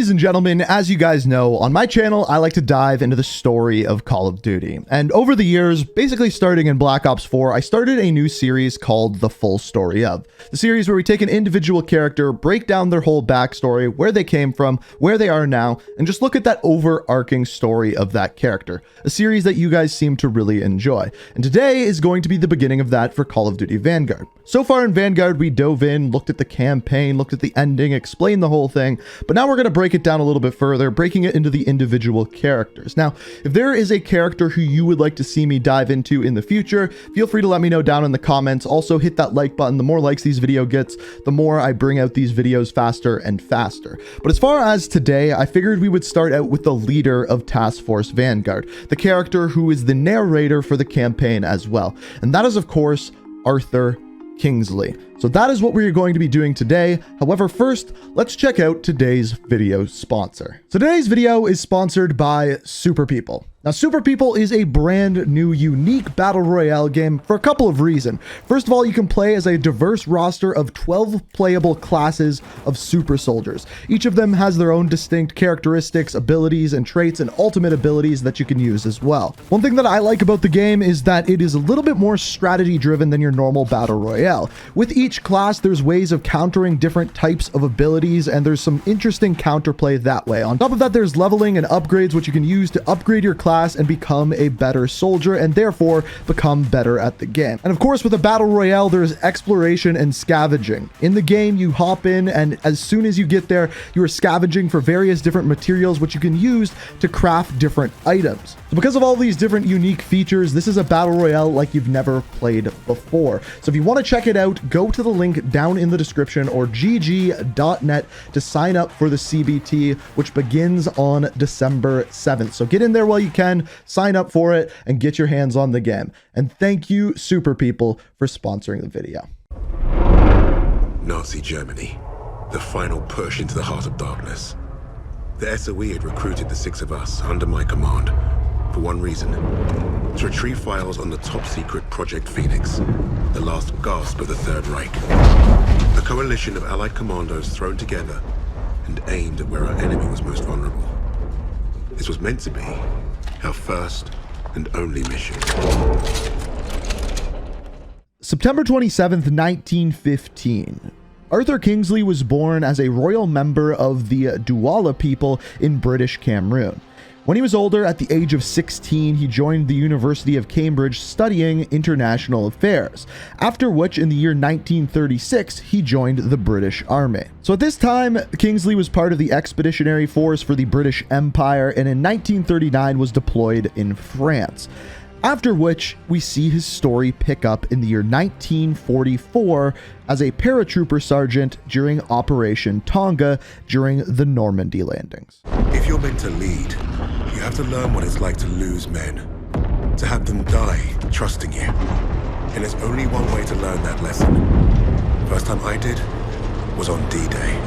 Ladies and gentlemen, as you guys know, on my channel, I like to dive into the story of Call of Duty. And over the years, basically starting in Black Ops 4, I started a new series called The Full Story Of. The series where we take an individual character, break down their whole backstory, where they came from, where they are now, and just look at that overarching story of that character. A series that you guys seem to really enjoy. And today is going to be the beginning of that for Call of Duty Vanguard. So far in Vanguard, we dove in, looked at the campaign, looked at the ending, explained the whole thing, but now we're going to break it down a little bit further, breaking it into the individual characters. Now, if there is a character who you would like to see me dive into in the future, feel free to let me know down in the comments. Also, hit that like button. The more likes these video gets, the more I bring out these videos faster and faster. But as far as today, I figured we would start out with the leader of Task Force Vanguard, the character who is the narrator for the campaign as well. And that is, of course, Arthur Kingsley. So that is what we're going to be doing today. However, first, let's check out today's video sponsor. So today's video is sponsored by Super People. Now, Super People is a brand new, unique battle royale game for a couple of reasons. First of all, you can play as a diverse roster of 12 playable classes of super soldiers. Each of them has their own distinct characteristics, abilities, and traits, and ultimate abilities that you can use as well. One thing that I like about the game is that it is a little bit more strategy driven than your normal battle royale. With each class, there's ways of countering different types of abilities, and there's some interesting counterplay that way. On top of that, there's leveling and upgrades, which you can use to upgrade your class and become a better soldier and therefore become better at the game. And of course, with a battle royale, there's exploration and scavenging. In the game, you hop in, and as soon as you get there, you are scavenging for various different materials which you can use to craft different items. So because of all these different unique features, this is a battle royale like you've never played before. So if you want to check it out, go to the link down in the description or gg.net to sign up for the CBT, which begins on December 7th. So get in there while you can, sign up for it, and get your hands on the game. And thank you, Super People, for sponsoring the video. Nazi Germany, the final push into the heart of darkness. The SOE had recruited the 6 of us under my command for one reason: to retrieve files on the top-secret Project Phoenix, the last gasp of the Third Reich. A coalition of Allied commandos thrown together and aimed at where our enemy was most vulnerable. This was meant to be our first and only mission. September 27th, 1915. Arthur Kingsley was born as a royal member of the Douala people in British Cameroon. When he was older, at the age of 16, he joined the University of Cambridge studying international affairs, after which in the year 1936, he joined the British Army. So at this time, Kingsley was part of the Expeditionary Force for the British Empire, and in 1939 was deployed in France. After which, we see his story pick up in the year 1944 as a paratrooper sergeant during Operation Tonga during the Normandy landings. If you're meant to lead, you have to learn what it's like to lose men, to have them die trusting you. And there's only one way to learn that lesson. First time I did was on D-Day.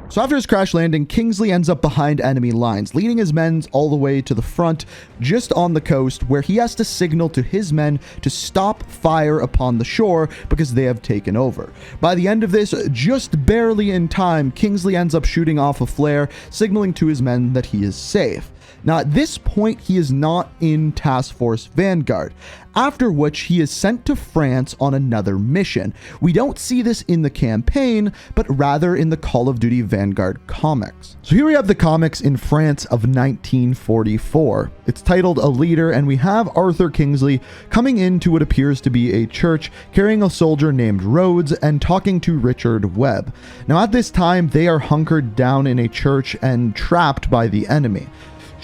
So after his crash landing, Kingsley ends up behind enemy lines, leading his men all the way to the front, just on the coast, where he has to signal to his men to stop fire upon the shore because they have taken over. By the end of this, just barely in time, Kingsley ends up shooting off a flare, signaling to his men that he is safe. Now, at this point, he is not in Task Force Vanguard, after which he is sent to France on another mission. We don't see this in the campaign, but rather in the Call of Duty Vanguard comics. So here we have the comics in France of 1944. It's titled A Leader, and we have Arthur Kingsley coming into what appears to be a church, carrying a soldier named Rhodes and talking to Richard Webb. Now, at this time, they are hunkered down in a church and trapped by the enemy.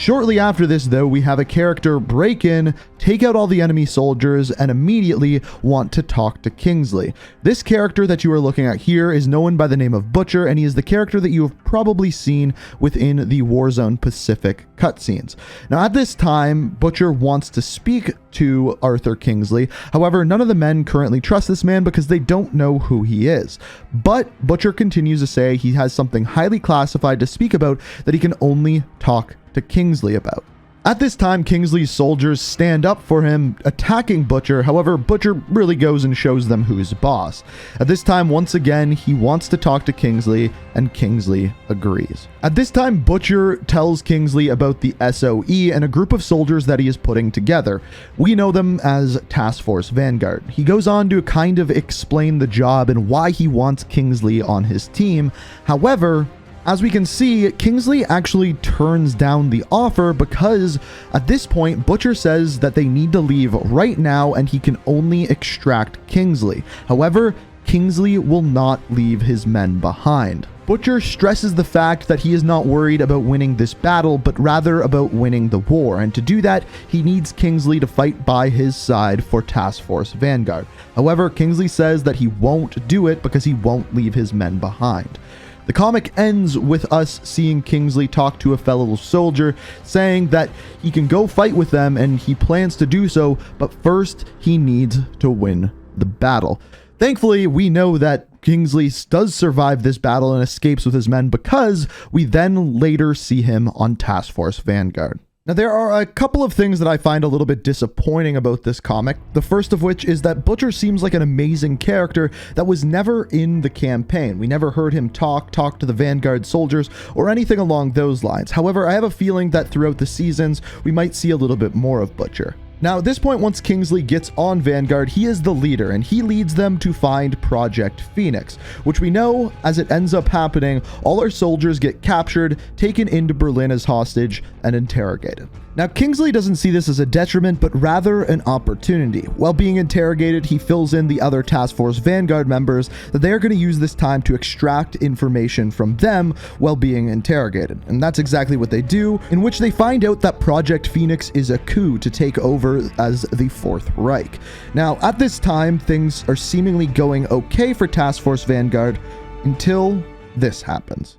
Shortly after this, though, we have a character break in, take out all the enemy soldiers, and immediately want to talk to Kingsley. This character that you are looking at here is known by the name of Butcher, and he is the character that you have probably seen within the Warzone Pacific cutscenes. Now, at this time, Butcher wants to speak to Arthur Kingsley. However, none of the men currently trust this man because they don't know who he is. But Butcher continues to say he has something highly classified to speak about that he can only talk to Kingsley about. At this time, Kingsley's soldiers stand up for him, attacking Butcher. However, Butcher really goes and shows them who's boss. At this time, once again, he wants to talk to Kingsley, and Kingsley agrees. At this time, Butcher tells Kingsley about the SOE and a group of soldiers that he is putting together. We know them as Task Force Vanguard. He goes on to kind of explain the job and why he wants Kingsley on his team. However, as we can see, Kingsley actually turns down the offer because at this point, Butcher says that they need to leave right now and he can only extract Kingsley. However, Kingsley will not leave his men behind. Butcher stresses the fact that he is not worried about winning this battle, but rather about winning the war. And to do that, he needs Kingsley to fight by his side for Task Force Vanguard. However, Kingsley says that he won't do it because he won't leave his men behind. The comic ends with us seeing Kingsley talk to a fellow soldier, saying that he can go fight with them and he plans to do so, but first he needs to win the battle. Thankfully, we know that Kingsley does survive this battle and escapes with his men because we then later see him on Task Force Vanguard. Now, there are a couple of things that I find a little bit disappointing about this comic. The first of which is that Butcher seems like an amazing character that was never in the campaign. We never heard him talk to the Vanguard soldiers or anything along those lines. However, I have a feeling that throughout the seasons, we might see a little bit more of Butcher. Now, at this point, once Kingsley gets on Vanguard, he is the leader, and he leads them to find Project Phoenix, which we know, as it ends up happening, all our soldiers get captured, taken into Berlin as hostage, and interrogated. Now, Kingsley doesn't see this as a detriment, but rather an opportunity. While being interrogated, he fills in the other Task Force Vanguard members that they are going to use this time to extract information from them while being interrogated. And that's exactly what they do, in which they find out that Project Phoenix is a coup to take over as the Fourth Reich. Now, at this time, things are seemingly going okay for Task Force Vanguard until this happens.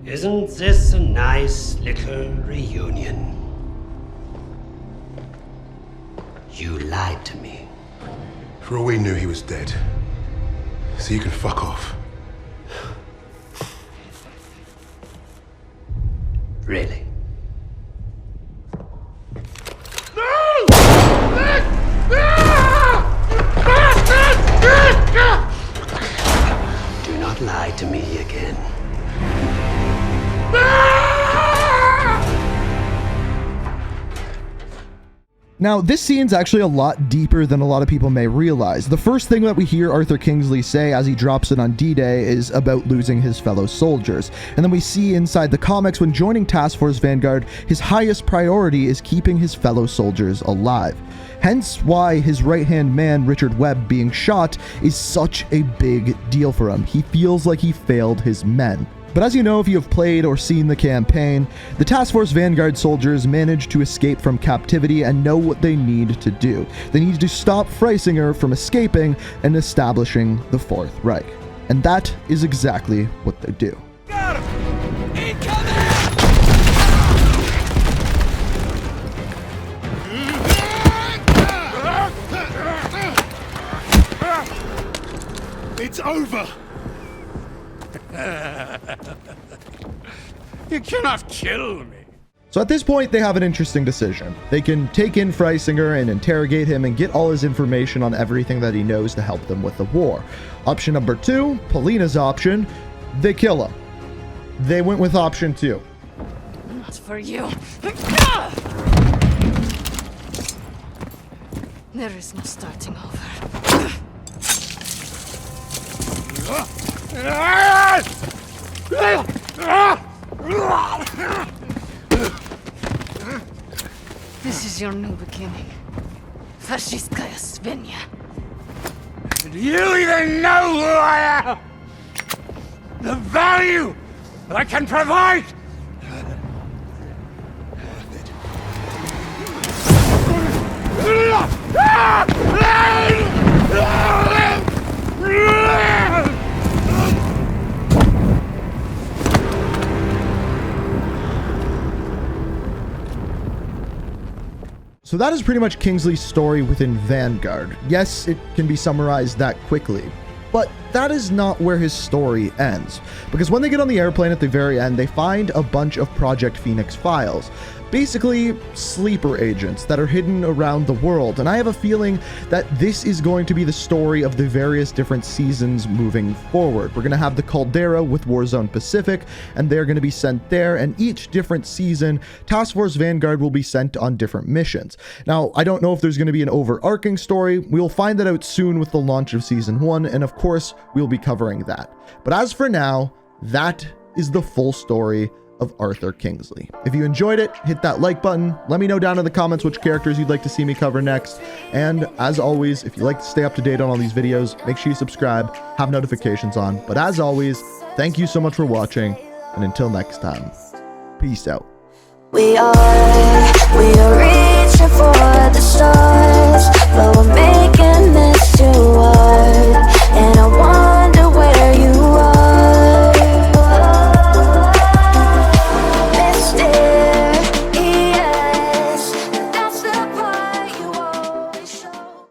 Isn't this a nice little reunion? You lied to me. For all we knew, he was dead. So you can fuck off. Really? Do not lie to me again. Now, this scene's actually a lot deeper than a lot of people may realize. The first thing that we hear Arthur Kingsley say as he drops it on D-Day is about losing his fellow soldiers. And then we see inside the comics when joining Task Force Vanguard, his highest priority is keeping his fellow soldiers alive. Hence why his right-hand man, Richard Webb, being shot is such a big deal for him. He feels like he failed his men. But as you know, if you have played or seen the campaign, the Task Force Vanguard soldiers manage to escape from captivity and know what they need to do. They need to stop Freisinger from escaping and establishing the Fourth Reich. And that is exactly what they do. Got him! Incoming! It's over! You cannot kill me. So at this point, they have an interesting decision. They can take in Freisinger and interrogate him and get all his information on everything that he knows to help them with the war. Option number 2, Polina's option, they kill him. They went with option 2. Not for you. There is no starting over. This is your new beginning. Fascistkaya Svinya. Do you even know who I am? The value that I can provide? So that is pretty much Kingsley's story within Vanguard. Yes, it can be summarized that quickly, but that is not where his story ends. Because when they get on the airplane at the very end, they find a bunch of Project Phoenix files. Basically, sleeper agents that are hidden around the world. And I have a feeling that this is going to be the story of the various different seasons moving forward. We're going to have the Caldera with Warzone Pacific, and they're going to be sent there. And each different season, Task Force Vanguard will be sent on different missions. Now, I don't know if there's going to be an overarching story. We'll find that out soon with the launch of Season 1. And of course, we'll be covering that. But as for now, that is the full story of Arthur Kingsley. If you enjoyed it, hit that like button. Let me know down in the comments which characters you'd like to see me cover next. And as always, if you like to stay up to date on all these videos, make sure you subscribe, have notifications on. But as always, thank you so much for watching, and until next time, peace out. We are reaching for the stars.